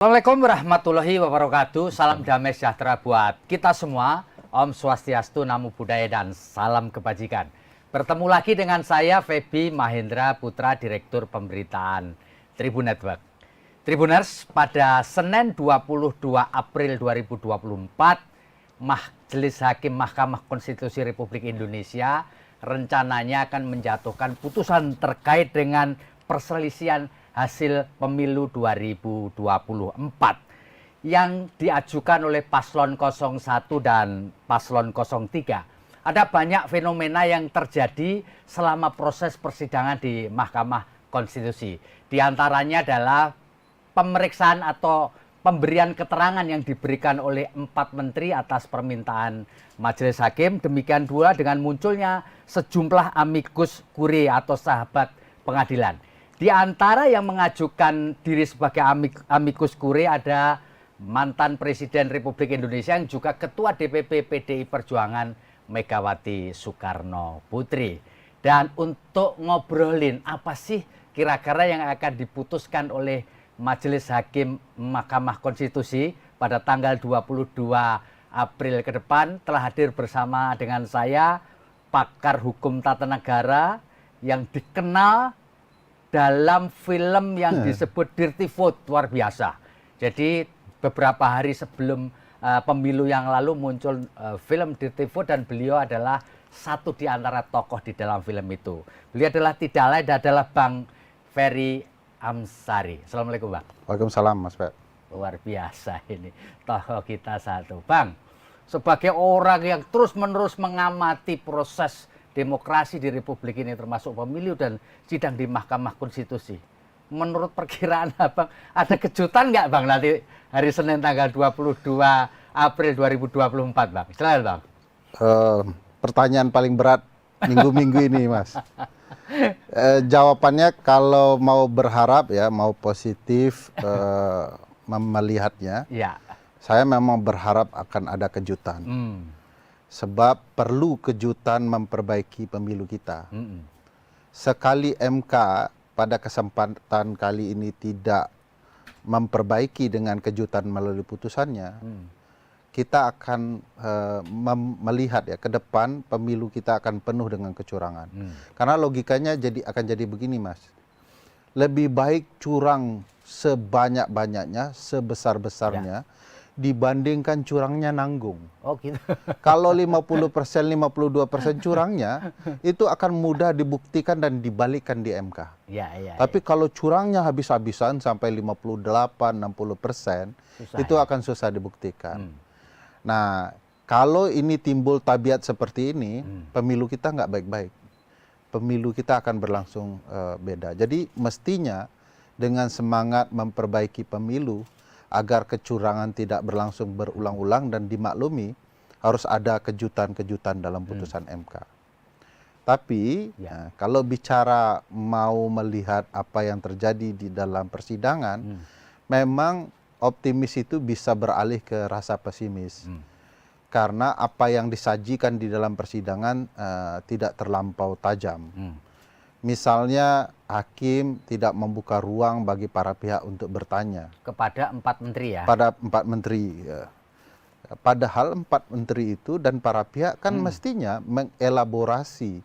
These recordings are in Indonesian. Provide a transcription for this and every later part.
Assalamualaikum warahmatullahi wabarakatuh. Salam damai sejahtera buat kita semua. Om Swastiastu, Namo Buddhaya, dan salam kebajikan. Bertemu lagi dengan saya, Feby Mahendra Putra, Direktur Pemberitaan Tribun Network. Tribuners, pada Senin 22 April 2024, Majelis Hakim Mahkamah Konstitusi Republik Indonesia rencananya akan menjatuhkan putusan terkait dengan perselisihan hasil pemilu 2024 yang diajukan oleh paslon 01 dan paslon 03. Ada banyak fenomena yang terjadi selama proses persidangan di Mahkamah Konstitusi. Di antaranya adalah pemeriksaan atau pemberian keterangan yang diberikan oleh 4 menteri atas permintaan Majelis Hakim. Demikian pula dengan munculnya sejumlah amicus curiae atau sahabat pengadilan. Di antara yang mengajukan diri sebagai amicus curiae ada mantan Presiden Republik Indonesia yang juga Ketua DPP PDI Perjuangan Megawati Soekarno Putri. Dan untuk ngobrolin apa sih kira-kira yang akan diputuskan oleh Majelis Hakim Mahkamah Konstitusi pada tanggal 22 April ke depan, telah hadir bersama dengan saya pakar hukum tata negara yang dikenal dalam film yang disebut Dirty Vote, luar biasa. Jadi beberapa hari sebelum pemilu yang lalu muncul film Dirty Vote dan beliau adalah satu di antara tokoh di dalam film itu. Beliau adalah tidak lain adalah Bang Ferry Amsari. Assalamualaikum Bang. Waalaikumsalam Mas Pak. Luar biasa ini tokoh kita satu. Bang, sebagai orang yang terus-menerus mengamati proses demokrasi di Republik ini termasuk pemilu dan sidang di Mahkamah Konstitusi. Menurut perkiraan Abang, ada kejutan nggak Bang nanti hari Senin tanggal 22 April 2024 Bang? Silakan Bang. Pertanyaan paling berat minggu-minggu ini Mas. Jawabannya kalau mau berharap ya, mau positif melihatnya, Ya. saya memang berharap akan ada kejutan. Sebab perlu kejutan memperbaiki pemilu kita. Sekali MK pada kesempatan kali ini tidak memperbaiki dengan kejutan melalui putusannya, kita akan melihat ya ke depan pemilu kita akan penuh dengan kecurangan. Karena logikanya akan jadi begini Mas. Lebih baik curang sebanyak-banyaknya, sebesar-besarnya, dibandingkan curangnya nanggung. Oh gitu. Kalau 50%, 52% curangnya, itu akan mudah dibuktikan dan dibalikkan di MK. Tapi kalau curangnya habis-habisan sampai 58-60%, itu akan susah dibuktikan. Nah, kalau ini timbul tabiat seperti ini, pemilu kita nggak baik-baik. Pemilu kita akan berlangsung beda. Jadi mestinya dengan semangat memperbaiki pemilu, agar kecurangan tidak berlangsung berulang-ulang dan dimaklumi, harus ada kejutan-kejutan dalam putusan MK. Tapi kalau bicara mau melihat apa yang terjadi di dalam persidangan, memang optimis itu bisa beralih ke rasa pesimis. Karena apa yang disajikan di dalam persidangan tidak terlampau tajam. Misalnya hakim tidak membuka ruang bagi para pihak untuk bertanya. Kepada 4 menteri ya? Pada 4 menteri. Ya. Padahal 4 menteri itu dan para pihak kan mestinya mengelaborasi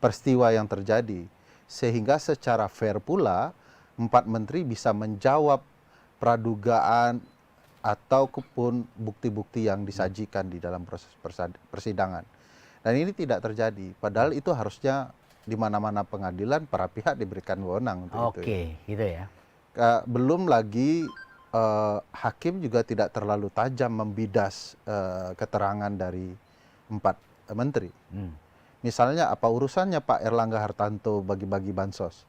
peristiwa yang terjadi. Sehingga secara fair pula 4 menteri bisa menjawab pradugaan ataupun bukti-bukti yang disajikan di dalam proses persidangan. Dan ini tidak terjadi. Padahal itu harusnya di mana-mana pengadilan para pihak diberikan wewenang untuk itu. Oke, gitu ya. Belum lagi hakim juga tidak terlalu tajam membidas keterangan dari 4 menteri. Misalnya apa urusannya Pak Erlangga Hartanto bagi-bagi bansos?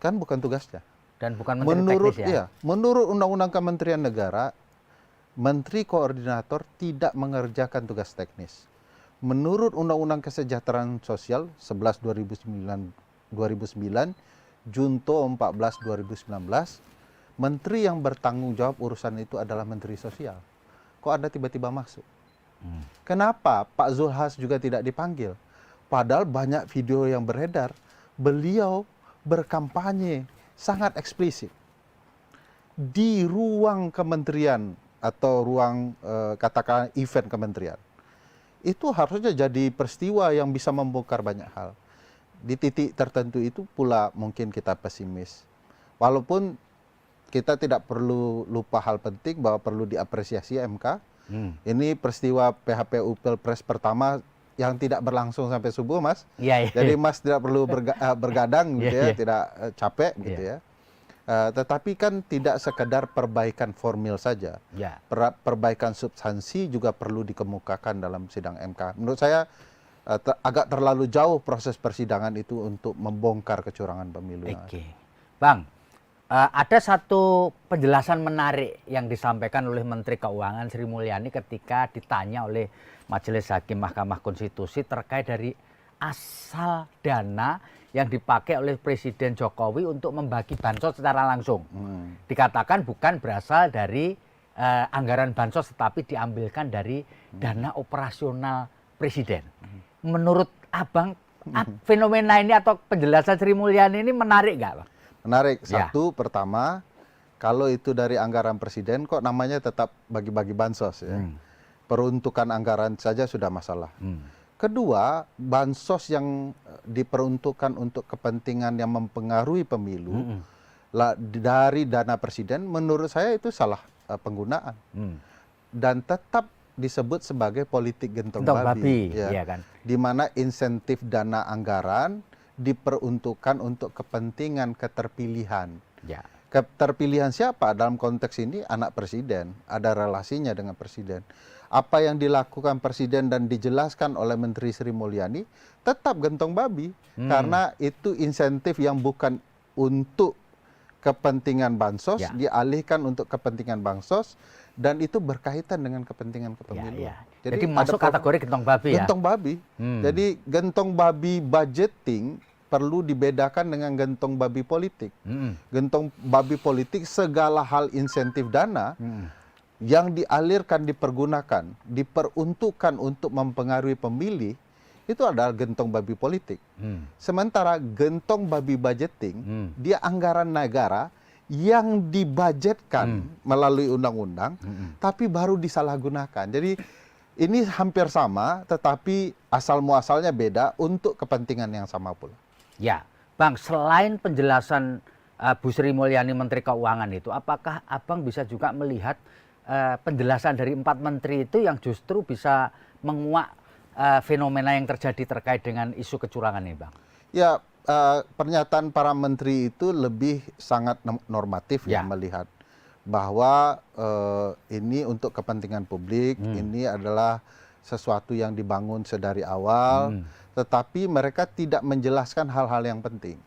Kan bukan tugasnya. Dan bukan menteri teknis ya? Menurut Undang-Undang Kementerian Negara, Menteri Koordinator tidak mengerjakan tugas teknis. Menurut Undang-Undang Kesejahteraan Sosial 11 2009, Junto 14 2019, menteri yang bertanggung jawab urusan itu adalah Menteri Sosial. Kok ada tiba-tiba masuk? Kenapa Pak Zulhas juga tidak dipanggil? Padahal banyak video yang beredar, beliau berkampanye sangat eksplisit. di ruang kementerian atau ruang katakan event kementerian, itu harusnya jadi peristiwa yang bisa membongkar banyak hal. Di titik tertentu itu pula mungkin kita pesimis. Walaupun kita tidak perlu lupa hal penting bahwa perlu diapresiasi MK. Ini peristiwa PHPU Pilpres pertama yang tidak berlangsung sampai subuh, Mas. Iya, iya. Jadi Mas tidak perlu bergadang gitu ya, tidak capek gitu ya. Tetapi kan tidak sekedar perbaikan formil saja. Perbaikan substansi juga perlu dikemukakan dalam sidang MK. Menurut saya agak terlalu jauh proses persidangan itu untuk membongkar kecurangan pemilu. Oke. Bang, ada satu penjelasan menarik yang disampaikan oleh Menteri Keuangan Sri Mulyani ketika ditanya oleh Majelis Hakim Mahkamah Konstitusi terkait dari asal dana yang dipakai oleh Presiden Jokowi untuk membagi bansos secara langsung. Dikatakan bukan berasal dari anggaran bansos, tetapi diambilkan dari dana operasional Presiden. Menurut Abang, fenomena ini atau penjelasan Sri Mulyani ini menarik nggak, Bang? Menarik. Satu, pertama, kalau itu dari anggaran Presiden, kok namanya tetap bagi-bagi bansos ya. Peruntukan anggaran saja sudah masalah. Kedua, bansos yang diperuntukkan untuk kepentingan yang mempengaruhi pemilu dari dana Presiden, menurut saya itu salah penggunaan. Dan tetap disebut sebagai politik gentong babi. Ya. Iya kan? Di mana insentif dana anggaran diperuntukkan untuk kepentingan keterpilihan. Ya. Keterpilihan siapa? Dalam konteks ini anak presiden, ada relasinya dengan presiden. Apa yang dilakukan presiden dan dijelaskan oleh Menteri Sri Mulyani tetap gentong babi. Karena itu insentif yang bukan untuk kepentingan bansos, dialihkan untuk kepentingan bansos, dan itu berkaitan dengan kepentingan kepemiluan. Jadi masuk kategori gentong babi ya? Gentong babi. Jadi gentong babi budgeting perlu dibedakan dengan gentong babi politik. Gentong babi politik segala hal insentif dana yang dialirkan, dipergunakan, diperuntukkan untuk mempengaruhi pemilih, itu adalah gentong babi politik. Sementara gentong babi budgeting, dia anggaran negara yang dibudgetkan melalui undang-undang, tapi baru disalahgunakan. Jadi ini hampir sama, tetapi asal muasalnya beda untuk kepentingan yang sama pula. Ya, Bang, selain penjelasan Bu Sri Mulyani Menteri Keuangan itu, apakah Abang bisa juga melihat penjelasan dari 4 menteri itu yang justru bisa menguak fenomena yang terjadi terkait dengan isu kecurangan ini, Bang? Ya, pernyataan para menteri itu lebih sangat normatif ya, melihat bahwa ini untuk kepentingan publik, ini adalah sesuatu yang dibangun sedari awal, tetapi mereka tidak menjelaskan hal-hal yang penting.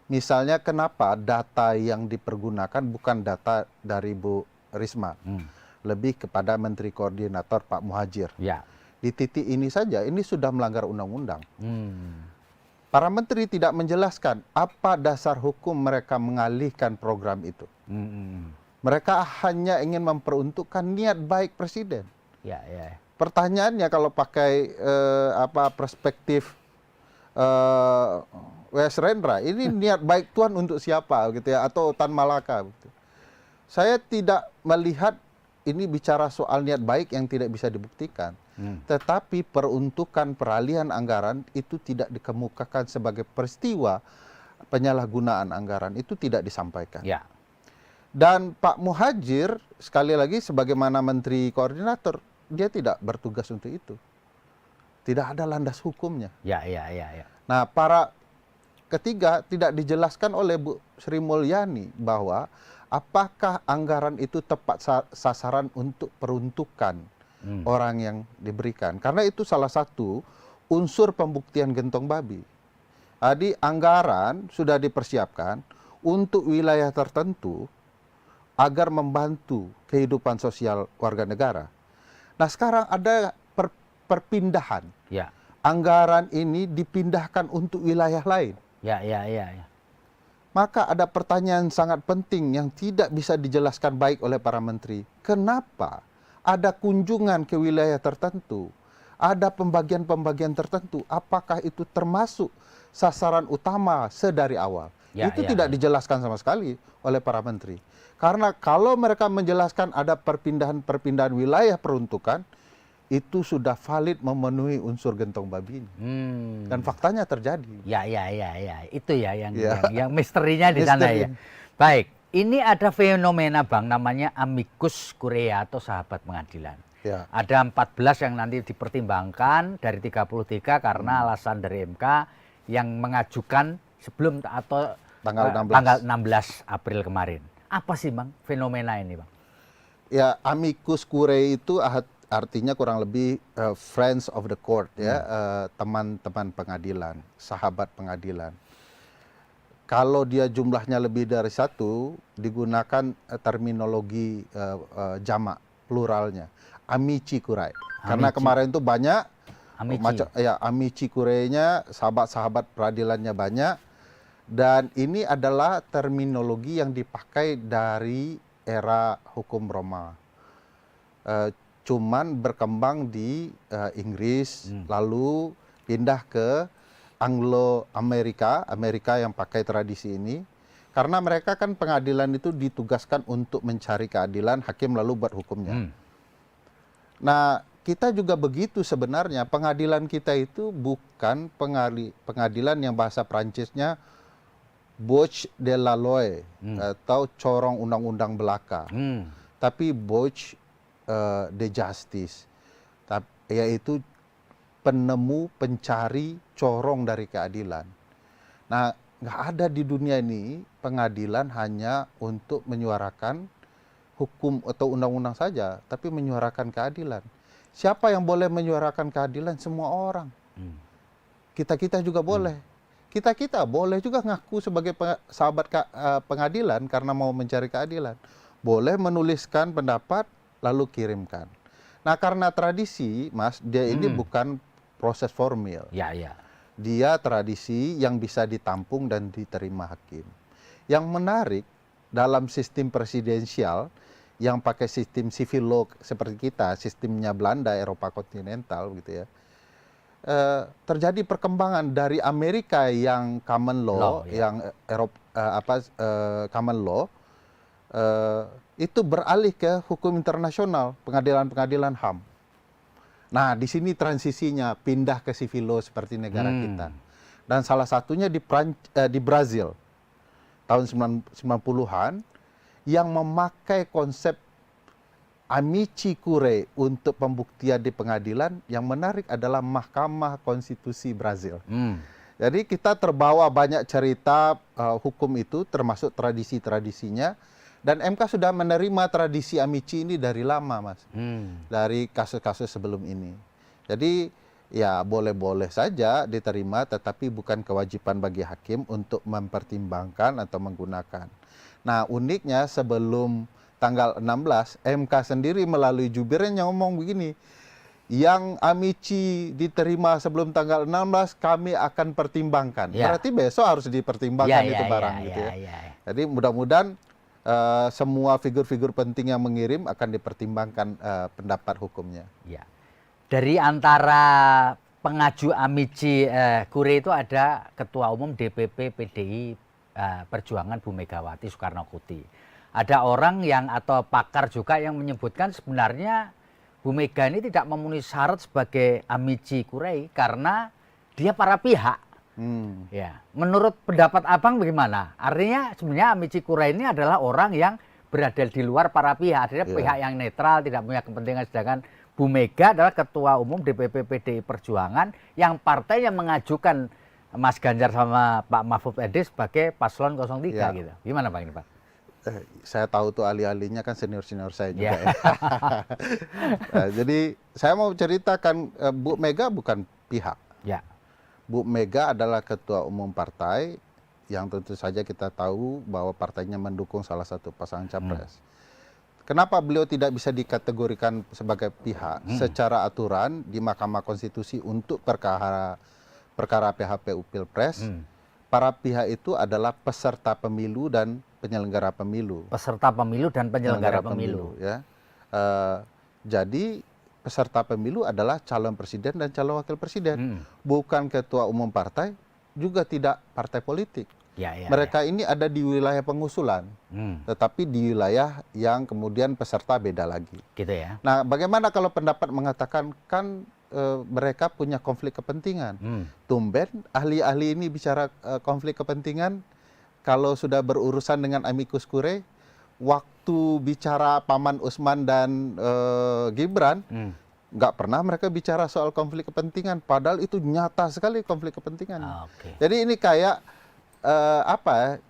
Misalnya kenapa data yang dipergunakan bukan data dari Bu Risma, lebih kepada Menteri Koordinator Pak Muhadjir. Di titik ini saja, ini sudah melanggar undang-undang. Para menteri tidak menjelaskan apa dasar hukum mereka mengalihkan program itu. Mereka hanya ingin memperuntukkan niat baik presiden. Pertanyaannya kalau pakai perspektif W.S. Rendra, ini niat baik Tuhan untuk siapa gitu ya, atau Tan Malaka gitu. Saya tidak melihat ini bicara soal niat baik yang tidak bisa dibuktikan. Tetapi peruntukan peralihan anggaran itu tidak dikemukakan sebagai peristiwa penyalahgunaan anggaran, itu tidak disampaikan. Dan Pak Muhadjir sekali lagi sebagaimana Menteri Koordinator, dia tidak bertugas untuk itu. Tidak ada landas hukumnya. Nah, para ketiga tidak dijelaskan oleh Bu Sri Mulyani bahwa apakah anggaran itu tepat sasaran untuk peruntukan orang yang diberikan. Karena itu salah satu unsur pembuktian gentong babi. Jadi anggaran sudah dipersiapkan untuk wilayah tertentu agar membantu kehidupan sosial warga negara. Nah, sekarang ada perpindahan. Anggaran ini dipindahkan untuk wilayah lain. Maka ada pertanyaan sangat penting yang tidak bisa dijelaskan baik oleh para menteri. Kenapa ada kunjungan ke wilayah tertentu, ada pembagian-pembagian tertentu, apakah itu termasuk sasaran utama sedari awal? Ya, Itu ya, tidak ya. dijelaskan sama sekali oleh para menteri. Karena kalau mereka menjelaskan ada perpindahan wilayah peruntukan, itu sudah valid memenuhi unsur gentong babi ini. Dan faktanya terjadi. Ya, itu ya Ya. yang misterinya di sana Misteri. ya. Baik, ini ada fenomena Bang namanya amicus curiae atau sahabat pengadilan. Ya. Ada 14 yang nanti dipertimbangkan dari 33 karena alasan dari MK yang mengajukan sebelum atau Tanggal 16. tanggal 16 April kemarin. Apa sih Bang fenomena ini Bang? Ya, amicus curiae itu artinya kurang lebih friends of the court, ya, teman-teman pengadilan, sahabat pengadilan. Kalau dia jumlahnya lebih dari satu, digunakan terminologi jamak, pluralnya, amici curiae. Karena Amici. kemarin itu banyak Amici. amici curiae-nya, sahabat-sahabat peradilannya banyak, dan ini adalah terminologi yang dipakai dari era hukum Roma. Cuman berkembang di Inggris, lalu pindah ke Anglo-Amerika, Amerika yang pakai tradisi ini. Karena mereka kan pengadilan itu ditugaskan untuk mencari keadilan, hakim lalu buat hukumnya. Nah, kita juga begitu sebenarnya. Pengadilan kita itu bukan pengadilan yang bahasa Prancisnya Bouche de la loi, atau corong undang-undang belaka. Tapi Bouche de justice, yaitu penemu, pencari corong dari keadilan. Nah, nggak ada di dunia ini pengadilan hanya untuk menyuarakan hukum atau undang-undang saja, tapi menyuarakan keadilan. Siapa yang boleh menyuarakan keadilan? Semua orang. Kita-kita juga boleh. Kita-kita boleh juga ngaku sebagai sahabat pengadilan karena mau mencari keadilan. Boleh menuliskan pendapat lalu kirimkan. Nah, karena tradisi, Mas, dia ini bukan proses formil. Ya, ya. Dia tradisi yang bisa ditampung dan diterima hakim. Yang menarik dalam sistem presidensial yang pakai sistem civil law seperti kita, sistemnya Belanda, Eropa kontinental gitu ya. Terjadi perkembangan dari Amerika yang common law, ya. yang common law, itu beralih ke hukum internasional, pengadilan-pengadilan HAM. Nah, di sini transisinya pindah ke civil law seperti negara kita. Dan salah satunya di Brazil tahun 90-an yang memakai konsep amici curiae untuk pembuktian di pengadilan. Yang menarik adalah Mahkamah Konstitusi Brazil. Jadi kita terbawa banyak cerita hukum itu, termasuk tradisi-tradisinya. Dan MK sudah menerima tradisi amici ini dari lama, Mas. Dari kasus-kasus sebelum ini. Jadi ya boleh-boleh saja diterima, tetapi bukan kewajiban bagi hakim untuk mempertimbangkan atau menggunakan. Nah, uniknya sebelum tanggal 16, MK sendiri melalui jubirnya ngomong begini, yang amici diterima sebelum tanggal 16 kami akan pertimbangkan. Ya. Berarti besok harus dipertimbangkan itu barang gitu ya. Jadi mudah-mudahan semua figur-figur penting yang mengirim akan dipertimbangkan pendapat hukumnya. Ya. Dari antara pengaju amici curiae itu ada Ketua Umum DPP PDI Perjuangan Bu Megawati Soekarnoputri. Ada orang yang atau pakar juga yang menyebutkan sebenarnya Bu Mega ini tidak memenuhi syarat sebagai amici curiae karena dia para pihak. Ya, menurut pendapat Abang bagaimana? Artinya sebenarnya amici curiae ini adalah orang yang berada di luar para pihak, artinya pihak yang netral, tidak punya kepentingan. Sedangkan Bu Mega adalah Ketua Umum DPP PDI Perjuangan yang partainya mengajukan Mas Ganjar sama Pak Mahfud MD sebagai paslon 03 gitu. Gimana Pak ini Pak? Saya tahu tuh ahli-ahlinya kan senior-senior saya juga ya. Nah, jadi saya mau ceritakan Bu Mega bukan pihak. Ya. Bu Mega adalah ketua umum partai yang tentu saja kita tahu bahwa partainya mendukung salah satu pasangan capres. Kenapa beliau tidak bisa dikategorikan sebagai pihak? Secara aturan di Mahkamah Konstitusi untuk perkara PHPU Pilpres, para pihak itu adalah peserta pemilu dan penyelenggara pemilu. Peserta pemilu dan penyelenggara pemilu. Ya. Jadi peserta pemilu adalah calon presiden dan calon wakil presiden. Bukan ketua umum partai, juga tidak partai politik. Ya, ya, Mereka ini ada di wilayah pengusulan, tetapi di wilayah yang kemudian peserta beda lagi. Gitu ya. Nah, bagaimana kalau pendapat mengatakan kan mereka punya konflik kepentingan? Tumben ahli-ahli ini bicara konflik kepentingan kalau sudah berurusan dengan amicus curiae, waktu bicara Paman Usman dan Gibran, nggak pernah mereka bicara soal konflik kepentingan, padahal itu nyata sekali konflik kepentingan. Jadi ini kayak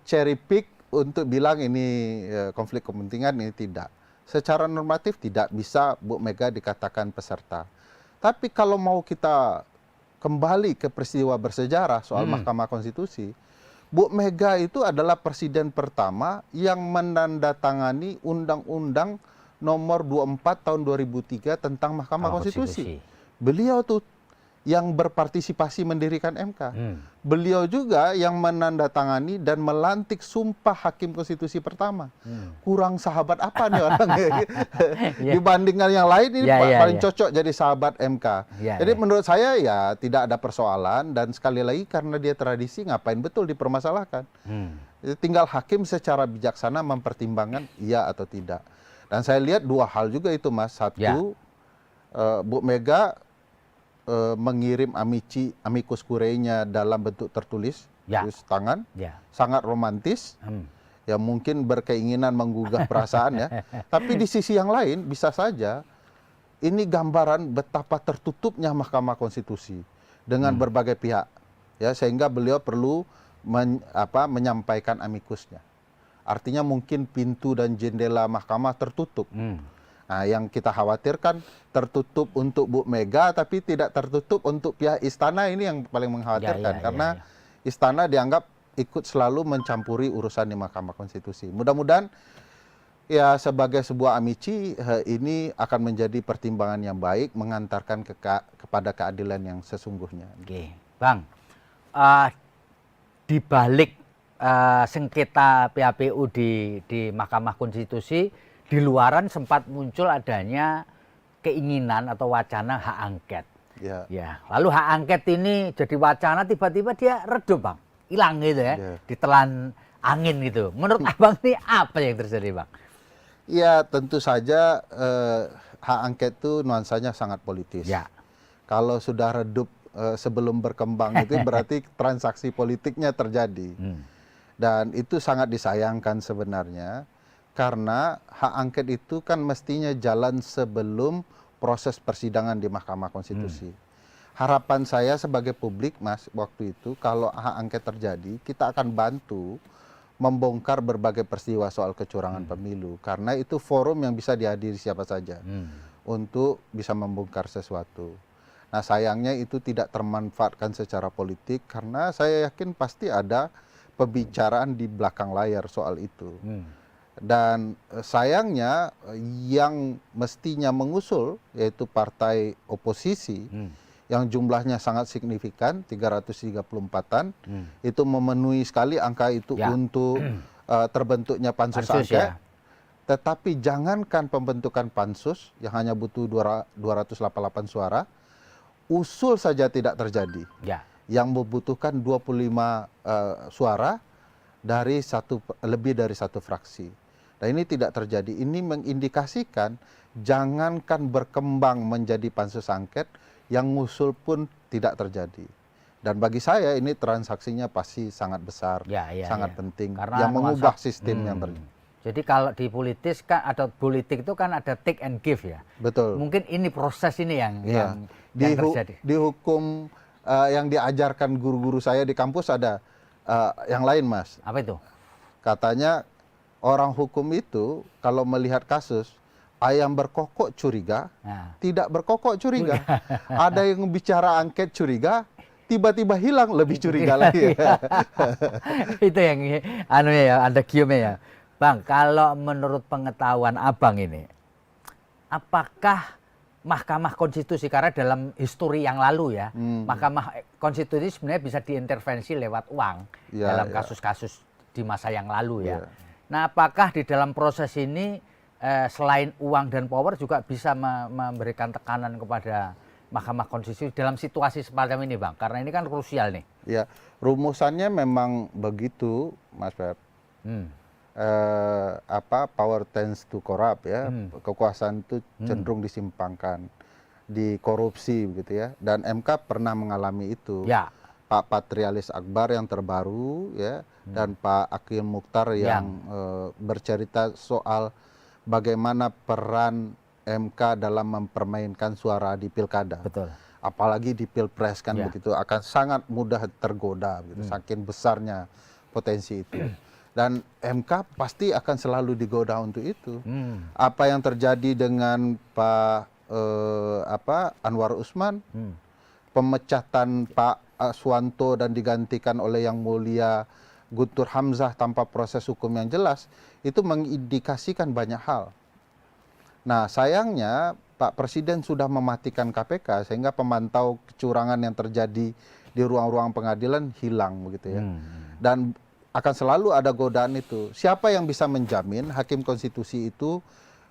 cherry pick untuk bilang ini konflik kepentingan, ini tidak. Secara normatif tidak bisa Bu Mega dikatakan peserta. Tapi kalau mau kita kembali ke peristiwa bersejarah soal Mahkamah Konstitusi, Bu Mega itu adalah presiden pertama yang menandatangani Undang-Undang Nomor 24 tahun 2003 tentang Mahkamah Konstitusi. Beliau tuh yang berpartisipasi mendirikan MK. Beliau juga yang menandatangani dan melantik sumpah Hakim Konstitusi pertama. Kurang sahabat apa nih orang? Dibandingkan yang lain ini paling cocok jadi sahabat MK. Jadi menurut saya ya tidak ada persoalan, dan sekali lagi karena dia tradisi, ngapain betul dipermasalahkan. Tinggal hakim secara bijaksana mempertimbangkan iya atau tidak. Dan saya lihat dua hal juga itu, Mas. Satu, Bu Mega mengirim amicus curiae-nya dalam bentuk tertulis, tulis tangan, sangat romantis, ya mungkin berkeinginan menggugah perasaan ya. Tapi di sisi yang lain bisa saja ini gambaran betapa tertutupnya Mahkamah Konstitusi dengan berbagai pihak, ya sehingga beliau perlu menyampaikan amikusnya. Artinya mungkin pintu dan jendela mahkamah tertutup. Nah, yang kita khawatirkan tertutup untuk Bu Mega, tapi tidak tertutup untuk pihak istana, ini yang paling mengkhawatirkan. Karena istana dianggap ikut selalu mencampuri urusan di Mahkamah Konstitusi. Mudah-mudahan ya sebagai sebuah amici ini akan menjadi pertimbangan yang baik, mengantarkan kepada keadilan yang sesungguhnya. Oke, Bang, di balik sengketa PHPU di Mahkamah Konstitusi, di luaran sempat muncul adanya keinginan atau wacana hak angket. Ya, lalu hak angket ini jadi wacana, tiba-tiba dia redup, Bang, hilang gitu ya, ditelan angin gitu. Menurut Abang ini apa yang terjadi, Bang? Ya, tentu saja hak angket itu nuansanya sangat politis. Kalau sudah redup sebelum berkembang itu berarti transaksi politiknya terjadi. Dan itu sangat disayangkan sebenarnya, karena hak angket itu kan mestinya jalan sebelum proses persidangan di Mahkamah Konstitusi. Harapan saya sebagai publik, Mas, waktu itu kalau hak angket terjadi, kita akan bantu membongkar berbagai peristiwa soal kecurangan pemilu, karena itu forum yang bisa dihadiri siapa saja untuk bisa membongkar sesuatu. Nah, sayangnya itu tidak termanfaatkan secara politik, karena saya yakin pasti ada pembicaraan di belakang layar soal itu. Dan sayangnya yang mestinya mengusul, yaitu partai oposisi, yang jumlahnya sangat signifikan, 334-an, itu memenuhi sekali angka itu untuk terbentuknya pansus angket. Tetapi jangankan pembentukan pansus yang hanya butuh 288 suara, usul saja tidak terjadi. Yang membutuhkan 25 suara dari lebih dari satu fraksi. Nah, ini tidak terjadi. Ini mengindikasikan jangankan berkembang menjadi pansus angket, yang ngusul pun tidak terjadi. Dan bagi saya ini transaksinya pasti sangat besar, sangat penting, karena yang mengubah sistem yang terjadi. Jadi kalau di politik itu kan ada take and give ya. Betul. Mungkin ini proses ini yang terjadi. Di hukum yang diajarkan guru-guru saya di kampus ada yang lain, Mas. Apa itu? Katanya orang hukum itu kalau melihat kasus, ayam berkokok curiga, tidak berkokok curiga. Ada yang bicara angket curiga, tiba-tiba hilang, lebih curiga lagi. Itu yang ada kiumnya ya. Bang, kalau menurut pengetahuan Abang ini, apakah Mahkamah Konstitusi, karena dalam histori yang lalu ya, Mahkamah Konstitusi sebenarnya bisa diintervensi lewat uang dalam kasus-kasus di masa yang lalu ya. Nah, apakah di dalam proses ini selain uang dan power juga bisa memberikan tekanan kepada Mahkamah Konstitusi dalam situasi semacam ini, Bang? Karena ini kan krusial nih. Ya, rumusannya memang begitu, Mas Pep. Power tends to corrupt ya, kekuasaan itu cenderung disimpangkan, dikorupsi begitu ya. Dan MK pernah mengalami itu. Ya. Pak Patrialis Akbar yang terbaru ya, dan Pak Akil Mukhtar yang bercerita soal bagaimana peran MK dalam mempermainkan suara di pilkada. Betul. Apalagi di pilpres kan begitu, akan sangat mudah tergoda gitu, saking besarnya potensi itu. Dan MK pasti akan selalu digoda untuk itu. Apa yang terjadi dengan Pak Anwar Usman, pemecatan Pak Aswanto dan digantikan oleh Yang Mulia Guntur Hamzah tanpa proses hukum yang jelas, itu mengindikasikan banyak hal. Nah, sayangnya Pak Presiden sudah mematikan KPK sehingga pemantau kecurangan yang terjadi di ruang-ruang pengadilan hilang begitu ya. Dan akan selalu ada godaan itu. Siapa yang bisa menjamin hakim konstitusi itu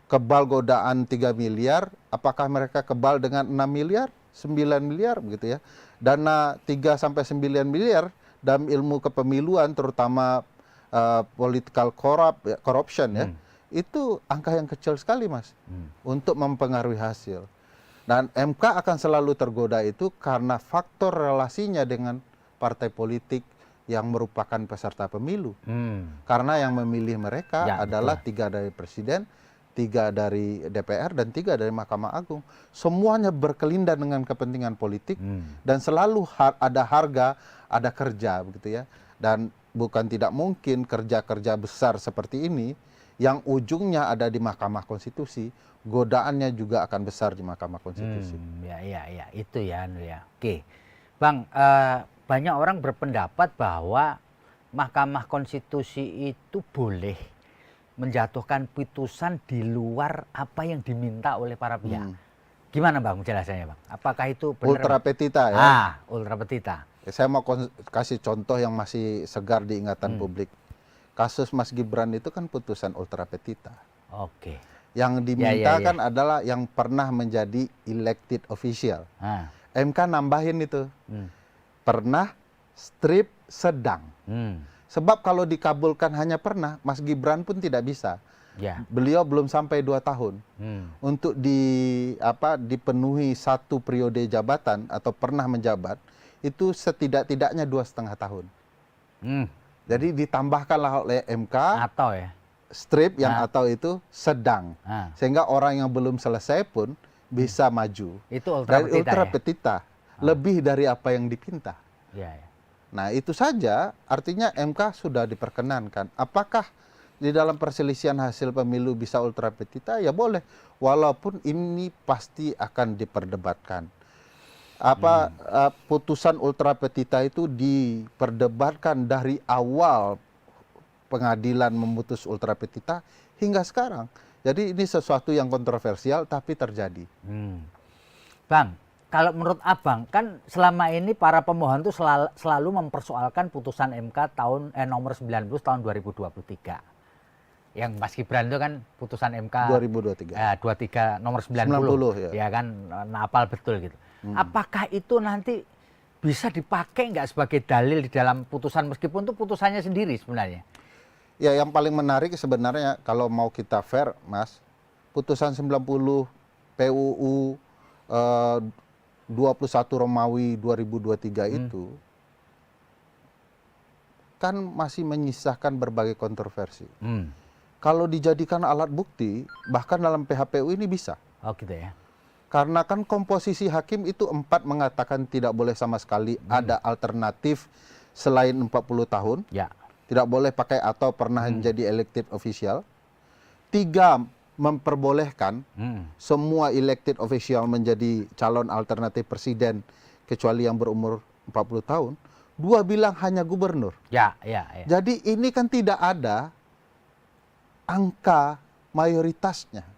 kebal godaan 3 miliar, apakah mereka kebal dengan 6 miliar, 9 miliar begitu ya. Dana 3 sampai 9 miliar dalam ilmu kepemiluan terutama political corruption ya. Itu angka yang kecil sekali, Mas, untuk mempengaruhi hasil. Dan MK akan selalu tergoda itu karena faktor relasinya dengan partai politik yang merupakan peserta pemilu. Karena yang memilih mereka adalah 3 dari presiden, 3 dari DPR, dan 3 dari Mahkamah Agung. Semuanya berkelindan dengan kepentingan politik dan selalu ada harga, ada kerja begitu ya. Dan bukan tidak mungkin kerja-kerja besar seperti ini yang ujungnya ada di Mahkamah Konstitusi, godaannya juga akan besar di Mahkamah Konstitusi. Ya, itu ya. Oke, Bang, banyak orang berpendapat bahwa Mahkamah Konstitusi itu boleh menjatuhkan putusan di luar apa yang diminta oleh para pihak. Gimana, Bang, penjelasannya, Bang? Apakah itu benar? Ultra petita ya. Ultra petita. Saya mau kasih contoh yang masih segar di ingatan publik. Kasus Mas Gibran itu kan putusan ultra petita. Oke. Yang diminta kan adalah yang pernah menjadi elected official. MK nambahin itu. Pernah, strip, sedang. Sebab kalau dikabulkan hanya pernah, Mas Gibran pun tidak bisa. Beliau belum sampai 2 tahun. Untuk dipenuhi 1 periode jabatan atau pernah menjabat, itu setidak-tidaknya 2,5 tahun. Jadi ditambahkanlah oleh MK atau ya strip yang atau itu sedang, sehingga orang yang belum selesai pun bisa maju. Itu ultra petita lebih dari apa yang dipinta. Nah, itu saja artinya MK sudah diperkenankan. Apakah di dalam perselisihan hasil pemilu bisa ultra petita? Ya boleh, walaupun ini pasti akan diperdebatkan. Putusan ultra petita itu diperdebatkan dari awal pengadilan memutus ultra petita hingga sekarang. Jadi ini sesuatu yang kontroversial tapi terjadi. Bang, kalau menurut Abang kan selama ini para pemohon itu selalu mempersoalkan putusan MK nomor 90 tahun 2023. Yang Mas Gibran itu kan putusan MK 23 nomor 90 ya kan, apal betul gitu. Apakah itu nanti bisa dipakai nggak sebagai dalil di dalam putusan meskipun itu putusannya sendiri sebenarnya? Ya, yang paling menarik sebenarnya kalau mau kita fair, Mas, putusan 90 PUU 21 Romawi 2023 itu kan masih menyisakan berbagai kontroversi. Kalau dijadikan alat bukti, bahkan dalam PHPU ini bisa. Oh gitu ya. Karena kan komposisi hakim itu 4 mengatakan tidak boleh sama sekali ada alternatif selain 40 tahun. Tidak boleh pakai atau pernah menjadi elected official. 3 memperbolehkan semua elected official menjadi calon alternatif presiden kecuali yang berumur 40 tahun. 2 bilang hanya gubernur. Jadi ini kan tidak ada angka mayoritasnya.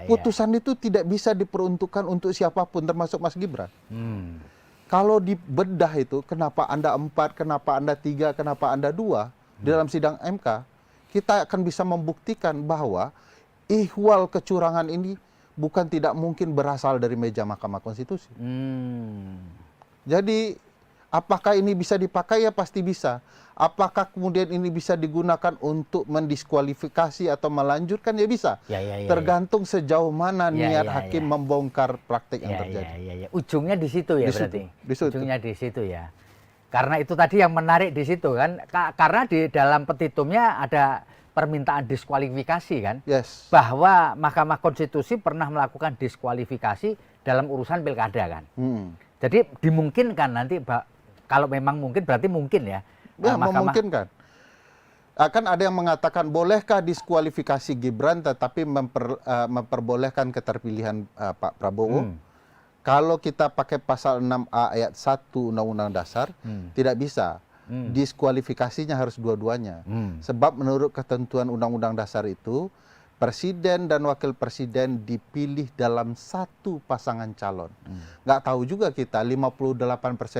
Putusan itu tidak bisa diperuntukkan untuk siapapun termasuk Mas Gibran. Kalau dibedah itu kenapa Anda 4, kenapa Anda 3, kenapa Anda 2 dalam sidang MK, kita akan bisa membuktikan bahwa ihwal kecurangan ini bukan tidak mungkin berasal dari meja Mahkamah Konstitusi. Jadi apakah ini bisa dipakai? Ya pasti bisa. Apakah kemudian ini bisa digunakan untuk mendiskualifikasi atau melanjutkan? Ya bisa. Tergantung sejauh mana niat hakim membongkar praktik yang terjadi. Ujungnya di situ ya, Di situ, berarti. di situ. Ujungnya di situ ya. Karena itu tadi yang menarik di situ kan. Karena di dalam petitumnya ada permintaan diskualifikasi kan. Yes. Bahwa Mahkamah Konstitusi pernah melakukan diskualifikasi dalam urusan pilkada kan. Jadi dimungkinkan nanti, kalau memang mungkin berarti mungkin ya. Ya, memungkinkan. Akan ada yang mengatakan, bolehkah diskualifikasi Gibran tetapi memperbolehkan keterpilihan Pak Prabowo? Kalau kita pakai pasal 6A ayat 1 Undang-Undang Dasar, tidak bisa. Diskualifikasinya harus dua-duanya. Sebab menurut ketentuan Undang-Undang Dasar itu, presiden dan wakil presiden dipilih dalam satu pasangan calon. Nggak tahu juga kita 58%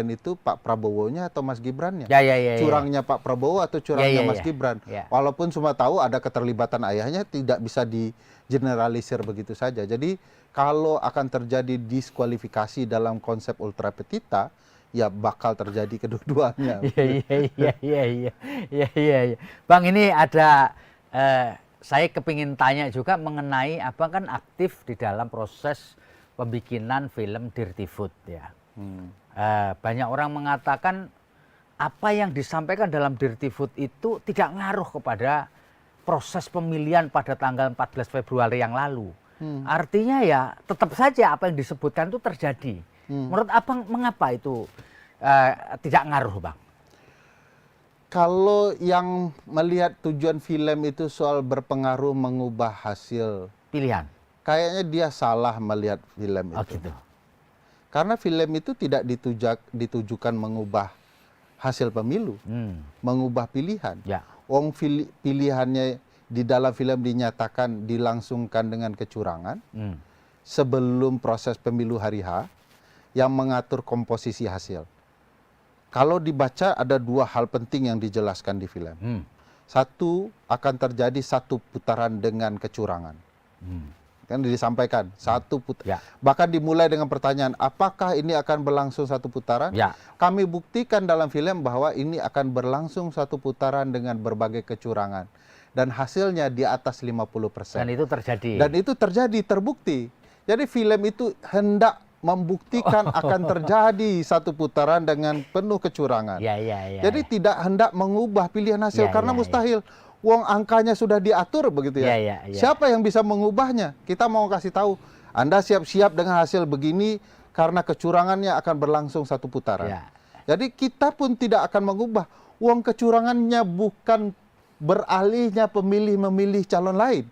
itu Pak Prabowo-nya atau Mas Gibran-nya. Curangnya Pak Prabowo atau curangnya Mas Gibran. Walaupun semua tahu ada keterlibatan ayahnya, tidak bisa digeneralisir begitu saja. Jadi kalau akan terjadi diskualifikasi dalam konsep ultra petita, ya bakal terjadi kedua-duanya. Iya. Bang, ini ada saya kepingin tanya juga mengenai Abang kan aktif di dalam proses pembikinan film Dirty Food ya. Banyak orang mengatakan apa yang disampaikan dalam Dirty Food itu tidak ngaruh kepada proses pemilihan pada tanggal 14 Februari yang lalu. Artinya ya tetap saja apa yang disebutkan itu terjadi. Menurut Abang mengapa itu tidak ngaruh, Bang? Kalau yang melihat tujuan film itu soal berpengaruh mengubah hasil pilihan, kayaknya dia salah melihat film itu. Gitu. Karena film itu tidak ditujukan mengubah hasil pemilu, mengubah pilihan. Wong pilihannya di dalam film dinyatakan dilangsungkan dengan kecurangan sebelum proses pemilu hari H yang mengatur komposisi hasil. Kalau dibaca ada dua hal penting yang dijelaskan di film. Satu, akan terjadi satu putaran dengan kecurangan. Kan disampaikan, satu putaran. Bahkan dimulai dengan pertanyaan, apakah ini akan berlangsung satu putaran? Kami buktikan dalam film bahwa ini akan berlangsung satu putaran dengan berbagai kecurangan. Dan hasilnya di atas 50%. Dan itu terjadi. Dan itu terjadi, terbukti. Jadi film itu hendak membuktikan akan terjadi satu putaran dengan penuh kecurangan. Jadi tidak hendak mengubah pilihan hasil karena mustahil. Wong angkanya sudah diatur begitu ya. Siapa yang bisa mengubahnya? Kita mau kasih tahu, Anda siap-siap dengan hasil begini karena kecurangannya akan berlangsung satu putaran. Jadi kita pun tidak akan mengubah. Wong kecurangannya bukan beralihnya pemilih memilih calon lain.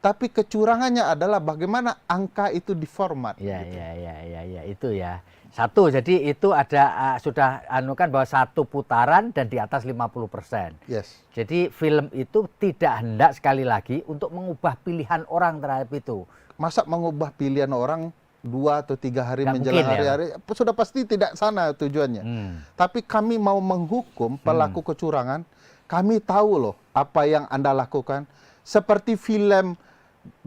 Tapi kecurangannya adalah bagaimana angka itu diformat. Itu ya. Satu, jadi itu ada sudah anukan bahwa satu putaran dan di atas 50%. Jadi film itu tidak hendak sekali lagi untuk mengubah pilihan orang terhadap itu. Masa mengubah pilihan orang 2 atau 3 hari menjelang hari-hari, sudah pasti tidak sana tujuannya. Tapi kami mau menghukum pelaku kecurangan, kami tahu loh apa yang Anda lakukan. Seperti film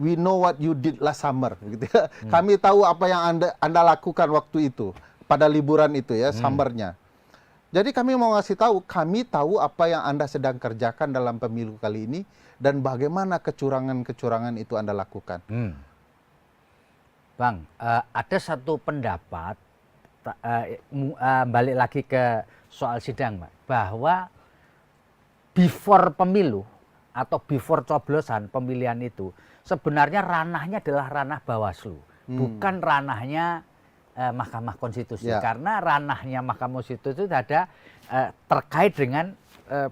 We Know What You Did Last Summer, gitu ya. Kami tahu apa yang Anda lakukan waktu itu, pada liburan itu ya, summernya. Jadi kami mau ngasih tahu, kami tahu apa yang Anda sedang kerjakan dalam pemilu kali ini, dan bagaimana kecurangan-kecurangan itu Anda lakukan. Bang, ada satu pendapat, balik lagi ke soal sidang, Pak, bahwa before pemilu, atau before coblosan pemilihan itu, sebenarnya ranahnya adalah ranah Bawaslu, bukan ranahnya Mahkamah Konstitusi. Karena ranahnya Mahkamah Konstitusi itu ada terkait dengan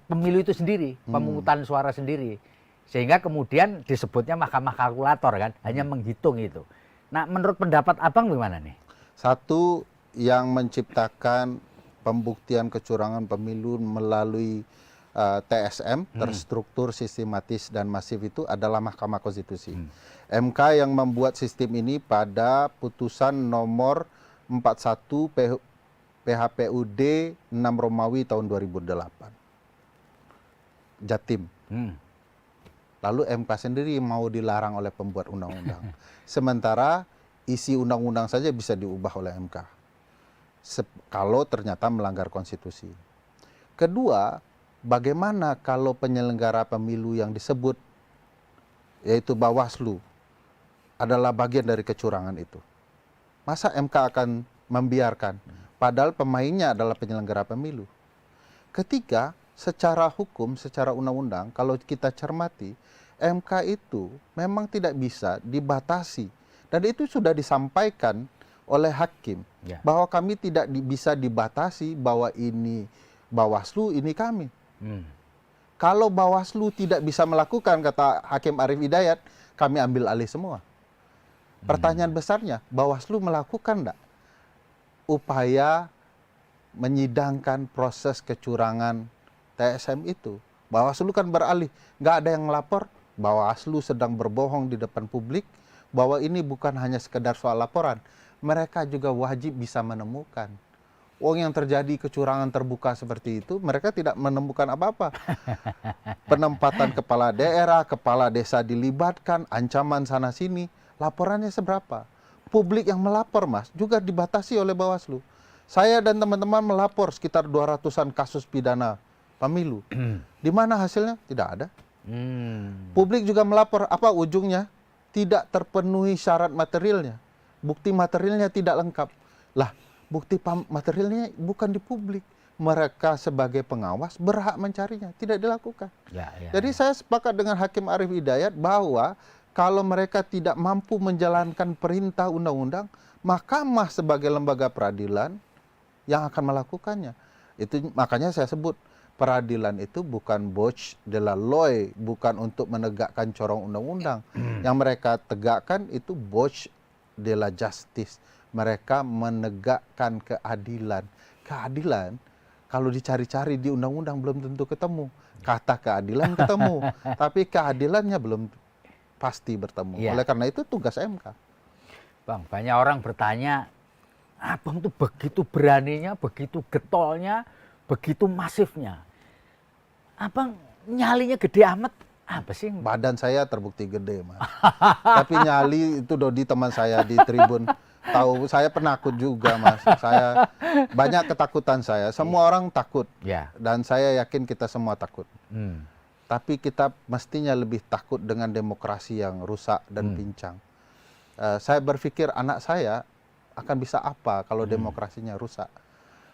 pemilu itu sendiri, pemungutan suara sendiri. Sehingga kemudian disebutnya Mahkamah Kalkulator kan, hanya menghitung itu. Nah, menurut pendapat Abang gimana nih? Satu, yang menciptakan pembuktian kecurangan pemilu melalui TSM, terstruktur, sistematis, dan masif itu adalah Mahkamah Konstitusi. MK yang membuat sistem ini pada putusan nomor 41 PHPUD 6 Romawi tahun 2008. Jatim. lalu MK sendiri mau dilarang oleh pembuat undang-undang. Sementara isi undang-undang saja bisa diubah oleh MK kalau ternyata melanggar konstitusi. Kedua, bagaimana kalau penyelenggara pemilu yang disebut yaitu Bawaslu adalah bagian dari kecurangan itu? Masa MK akan membiarkan? Padahal pemainnya adalah penyelenggara pemilu. Ketiga, secara hukum, secara undang-undang, kalau kita cermati, MK itu memang tidak bisa dibatasi. Dan itu sudah disampaikan oleh hakim, bahwa kami tidak bisa dibatasi bahwa ini Bawaslu, ini kami. Kalau Bawaslu tidak bisa melakukan, kata Hakim Arief Hidayat, kami ambil alih semua. Pertanyaan besarnya, Bawaslu melakukan enggak upaya menyidangkan proses kecurangan TSM itu? Bawaslu kan beralih, nggak ada yang melapor, Bawaslu sedang berbohong di depan publik bahwa ini bukan hanya sekedar soal laporan, mereka juga wajib bisa menemukan. Yang terjadi kecurangan terbuka seperti itu, mereka tidak menemukan apa-apa. Penempatan kepala daerah, kepala desa dilibatkan, ancaman sana-sini, laporannya seberapa? Publik yang melapor, Mas, juga dibatasi oleh Bawaslu. Saya dan teman-teman melapor sekitar 200-an kasus pidana pemilu. Di mana hasilnya? Tidak ada. Publik juga melapor, apa ujungnya? Tidak terpenuhi syarat materialnya. Bukti materialnya tidak lengkap. Lah, bukti materialnya bukan di publik. Mereka sebagai pengawas berhak mencarinya, tidak dilakukan. Jadi saya sepakat dengan Hakim Arief Hidayat bahwa kalau mereka tidak mampu menjalankan perintah undang-undang, Mahkamah sebagai lembaga peradilan yang akan melakukannya. Itu makanya saya sebut peradilan itu bukan bouche de la loi, bukan untuk menegakkan corong undang-undang. Yang mereka tegakkan itu bouche de la justice. Mereka menegakkan keadilan. Keadilan kalau dicari-cari di undang-undang belum tentu ketemu. Kata keadilan ketemu, tapi keadilannya belum pasti bertemu. Oleh karena itu tugas MK. Bang, banyak orang bertanya, Abang tuh begitu beraninya, begitu getolnya, begitu masifnya. Abang nyalinya gede amat, apa sih? Badan saya terbukti gede, Mas. Tapi nyali itu Dodi teman saya di Tribun tahu, saya penakut juga, Mas. Saya banyak ketakutan saya. Semua orang takut. Dan saya yakin kita semua takut. Tapi kita mestinya lebih takut dengan demokrasi yang rusak dan pincang. Saya berpikir anak saya akan bisa apa kalau demokrasinya rusak?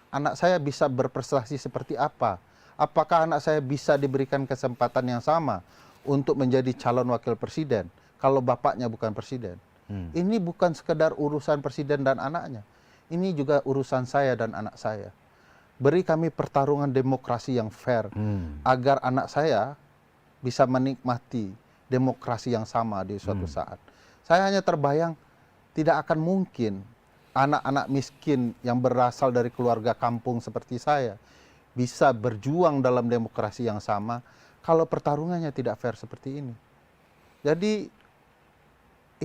Anak saya bisa berprestasi seperti apa? Apakah anak saya bisa diberikan kesempatan yang sama untuk menjadi calon wakil presiden kalau bapaknya bukan presiden? Ini bukan sekedar urusan presiden dan anaknya. Ini juga urusan saya dan anak saya. Beri kami pertarungan demokrasi yang fair agar anak saya bisa menikmati demokrasi yang sama di suatu saat. Saya hanya terbayang tidak akan mungkin anak-anak miskin yang berasal dari keluarga kampung seperti saya bisa berjuang dalam demokrasi yang sama kalau pertarungannya tidak fair seperti ini. Jadi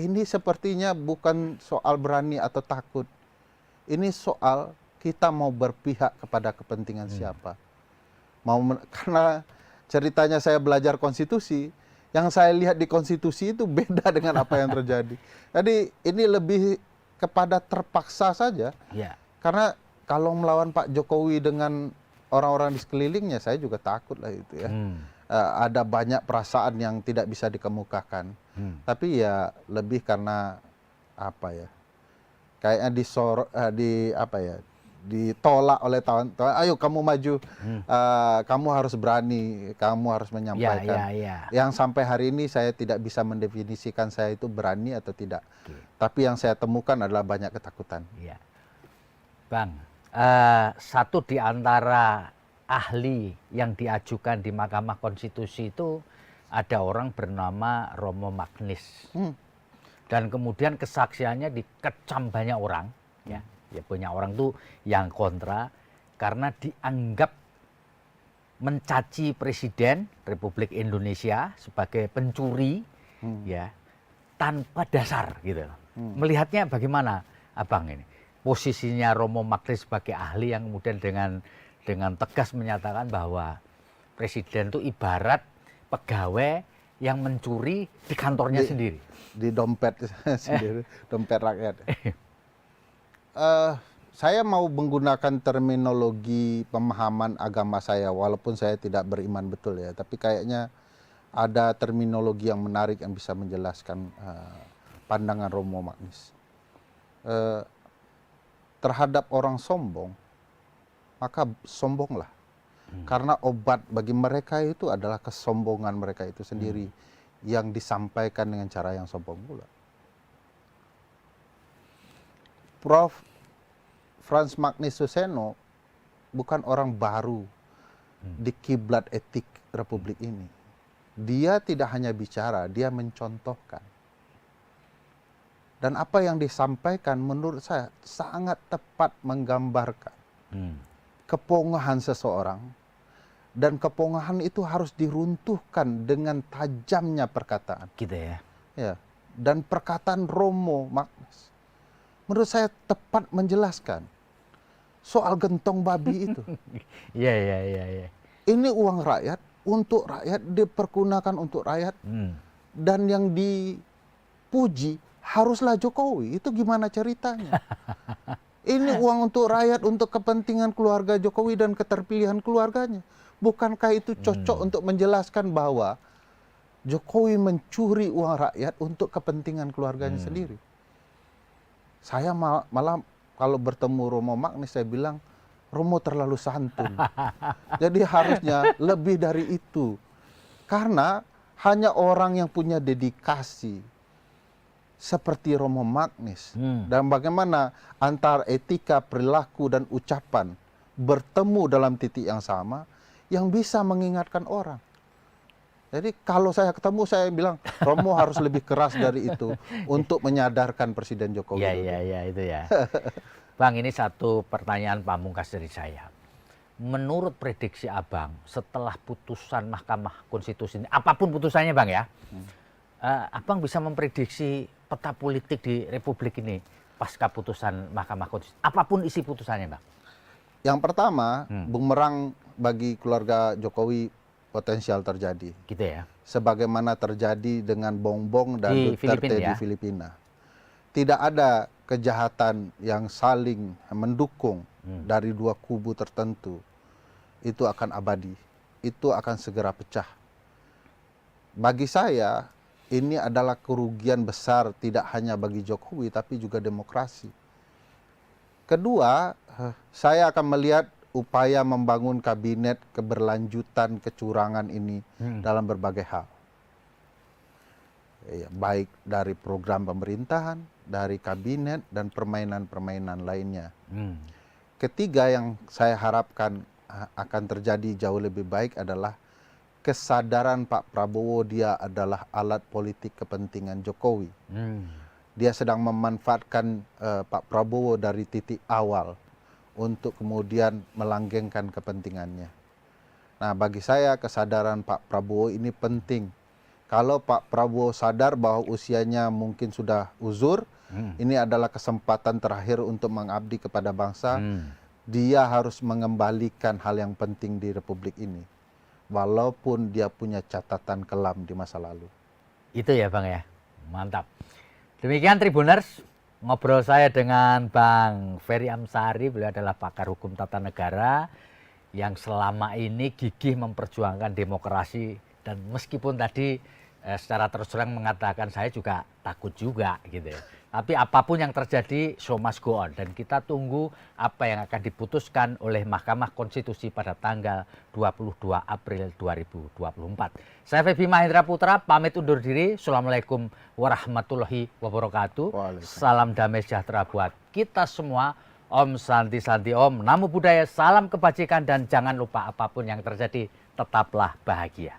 ini sepertinya bukan soal berani atau takut. Ini soal kita mau berpihak kepada kepentingan siapa. Karena ceritanya saya belajar konstitusi, yang saya lihat di konstitusi itu beda dengan apa yang terjadi. Jadi ini lebih kepada terpaksa saja. Karena kalau melawan Pak Jokowi dengan orang-orang di sekelilingnya, saya juga takut lah itu ya. Ada banyak perasaan yang tidak bisa dikemukakan. Tapi ya lebih karena apa ya? Kayaknya ditolak oleh kawan-kawan. Ayo kamu maju, kamu harus berani, kamu harus menyampaikan. Yang sampai hari ini saya tidak bisa mendefinisikan saya itu berani atau tidak. Tapi yang saya temukan adalah banyak ketakutan. Bang, satu di antara ahli yang diajukan di Mahkamah Konstitusi itu ada orang bernama Romo Magnis. Dan kemudian kesaksiannya dikecam banyak orang. Ya banyak orang tuh yang kontra karena dianggap mencaci Presiden Republik Indonesia sebagai pencuri ya tanpa dasar gitu. Melihatnya bagaimana Abang ini? Posisinya Romo Magnis sebagai ahli yang kemudian dengan tegas menyatakan bahwa Presiden itu ibarat pegawai yang mencuri di kantornya sendiri. Di dompet sendiri, dompet rakyat. Saya mau menggunakan terminologi pemahaman agama saya, walaupun saya tidak beriman betul ya, tapi kayaknya ada terminologi yang menarik yang bisa menjelaskan pandangan Romo Magnis. Terhadap orang sombong, maka sombonglah. Karena obat bagi mereka itu adalah kesombongan mereka itu sendiri yang disampaikan dengan cara yang sombong pula. Prof. Frans Magnis Suseno bukan orang baru di kiblat etik Republik ini. Dia tidak hanya bicara, dia mencontohkan. Dan apa yang disampaikan menurut saya sangat tepat menggambarkan kepongahan seseorang. Dan kepongahan itu harus diruntuhkan dengan tajamnya perkataan. Gitu ya. Ya. Dan perkataan Romo Magnis menurut saya tepat menjelaskan soal gentong babi itu. Iya. Ini uang rakyat, untuk rakyat, dipergunakan untuk rakyat. Dan yang dipuji haruslah Jokowi. Itu gimana ceritanya? Ini uang untuk rakyat, untuk kepentingan keluarga Jokowi dan keterpilihan keluarganya. Bukankah itu cocok untuk menjelaskan bahwa Jokowi mencuri uang rakyat untuk kepentingan keluarganya sendiri? Saya malah kalau bertemu Romo Magnis, saya bilang, Romo terlalu santun. Jadi harusnya lebih dari itu. Karena hanya orang yang punya dedikasi seperti Romo Magnis, dan bagaimana antara etika, perilaku, dan ucapan bertemu dalam titik yang sama, yang bisa mengingatkan orang. Jadi kalau saya ketemu, saya bilang, Romo harus lebih keras dari itu untuk menyadarkan Presiden Jokowi. Iya, itu ya. Bang, ini satu pertanyaan pamungkas dari saya. Menurut prediksi Abang, setelah putusan Mahkamah Konstitusi ini, apapun putusannya Bang ya, Abang bisa memprediksi peta politik di Republik ini pasca putusan Mahkamah Konstitusi, apapun isi putusannya Bang? Yang pertama, bumerang bagi keluarga Jokowi potensial terjadi. Gitu ya. Sebagaimana terjadi dengan Bongbong dan Di Duterte Filipina, di Filipina. Tidak ada kejahatan yang saling mendukung dari dua kubu tertentu. Itu akan abadi. Itu akan segera pecah. Bagi saya, ini adalah kerugian besar tidak hanya bagi Jokowi, tapi juga demokrasi. Kedua, saya akan melihat upaya membangun kabinet keberlanjutan kecurangan ini dalam berbagai hal. Ya, baik dari program pemerintahan, dari kabinet, dan permainan-permainan lainnya. Ketiga yang saya harapkan akan terjadi jauh lebih baik adalah kesadaran Pak Prabowo dia adalah alat politik kepentingan Jokowi. Dia sedang memanfaatkan Pak Prabowo dari titik awal untuk kemudian melanggengkan kepentingannya. Nah, bagi saya kesadaran Pak Prabowo ini penting. Kalau Pak Prabowo sadar bahwa usianya mungkin sudah uzur, ini adalah kesempatan terakhir untuk mengabdi kepada bangsa. Dia harus mengembalikan hal yang penting di Republik ini, walaupun dia punya catatan kelam di masa lalu. Itu ya Bang ya, mantap. Demikian Tribuners, ngobrol saya dengan Bang Ferry Amsari. Beliau adalah pakar hukum tata negara yang selama ini gigih memperjuangkan demokrasi, dan meskipun tadi secara terus terang mengatakan saya juga takut juga gitu ya. Tapi apapun yang terjadi, show must go on. Dan kita tunggu apa yang akan diputuskan oleh Mahkamah Konstitusi pada tanggal 22 April 2024. Saya Febi Mahendra Putra, pamit undur diri. Assalamualaikum warahmatullahi wabarakatuh. Salam damai sejahtera buat kita semua. Om Santi Santi Om. Namo Buddhaya, salam kebajikan, dan jangan lupa apapun yang terjadi, tetaplah bahagia.